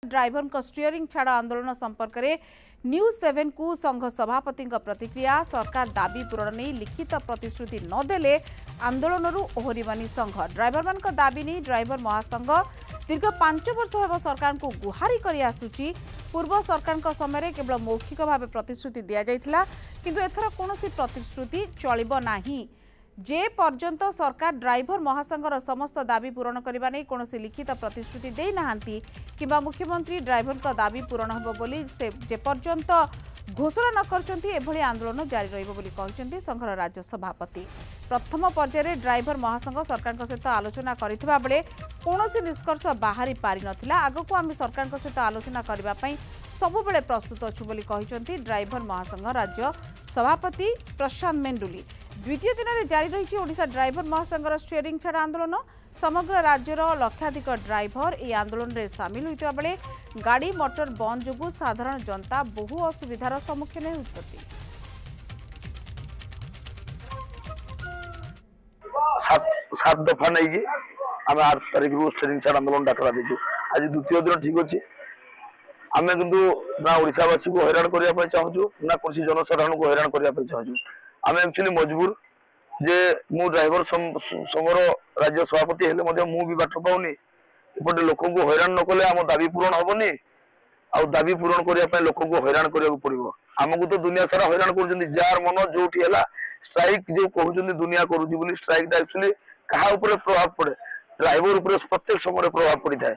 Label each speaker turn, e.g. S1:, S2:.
S1: Driver का steering छाड़ आंदोलन संपर्क में न्यूज 7 को संघ सभापति प्रतिक्रिया। सरकार दाबी पूरण नहीं लिखित प्रतिश्रुति नदेले आंदोलन ओहरिबानी संघ। ड्राइवर मान दाबी नहीं ड्राइवर महासंघ दीर्घ 5 वर्ष होब सरकार को गुहारी कर आसुची। पूर्व सरकार समय केवल मौखिक भाव प्रतिश्रुति दि जाइथिला किंतु एथर कोनोसी प्रतिश्रुति चलिबो नाही। जे पर्यंत सरकार ड्राइवर महासंघर समस्त दाबी पूरण करने नहीं कौन लिखित प्रतिश्रुति दे नाहांती किंबा मुख्यमंत्री ड्राइवर का दाबी पूरण हो बोली से जे पर्यंत घोषणा न करचंती एभली आंदोलन जारी रहिबो बोली कहिसंती संघर राज्य सभापति। प्रथम पर्यायर ड्राइवर महासंघ सरकार सहित आलोचना करथिबा बेले कौनसी निष्कर्ष बाहरी पारि नथिला। आगको आम सरकार सहित आलोचना करबा पई सबु बेले प्रस्तुत अछु बोली कहिसंती ड्राइवर महासंघ राज्य सभापति प्रशांत मेंडुली। द्वितीय दिन में जारी रही ओडिशा ड्राइवर महासंघर स्टीयरिंग छाड़ आंदोलन। समग्र राज्यर लक्षाधिक ड्राइवर यह आंदोलन में सामिल होता बेले गाड़ी मोटर बंद जो साधारण जनता बहु असुविधार सम्मुखीन होती।
S2: 7 दफा नहीं कि आम 8 तारिख रु स्टीयरिंग छाड़ आंदोलन डाकरा देचु। आज द्वितीय दिन ठीक अच्छे आम किंतु ना ओडिशावासी को हैरान करने चाहूँ ना कौन जनसाधारण को हैरान करने चाहूँ। आम एक्चुअली मजबूर जे मु ड्राइवर संघर राज्य सभापति हेले मु भी बाट पाऊनी एपटे लोक को हैरान न कले आम दाबी पूरण हेनी आ दाबी पूरण करने लोक को हैरान करा पड़ो। आमको तो दुनिया सारा हैरान कर जार मन जो स्ट्राइक जो कहते दुनिया करुँच स्ट्राइक एक्चुअली क्या प्रभाव पड़े ड्राइवर प्रत्येक समय प्रभाव पड़ी था।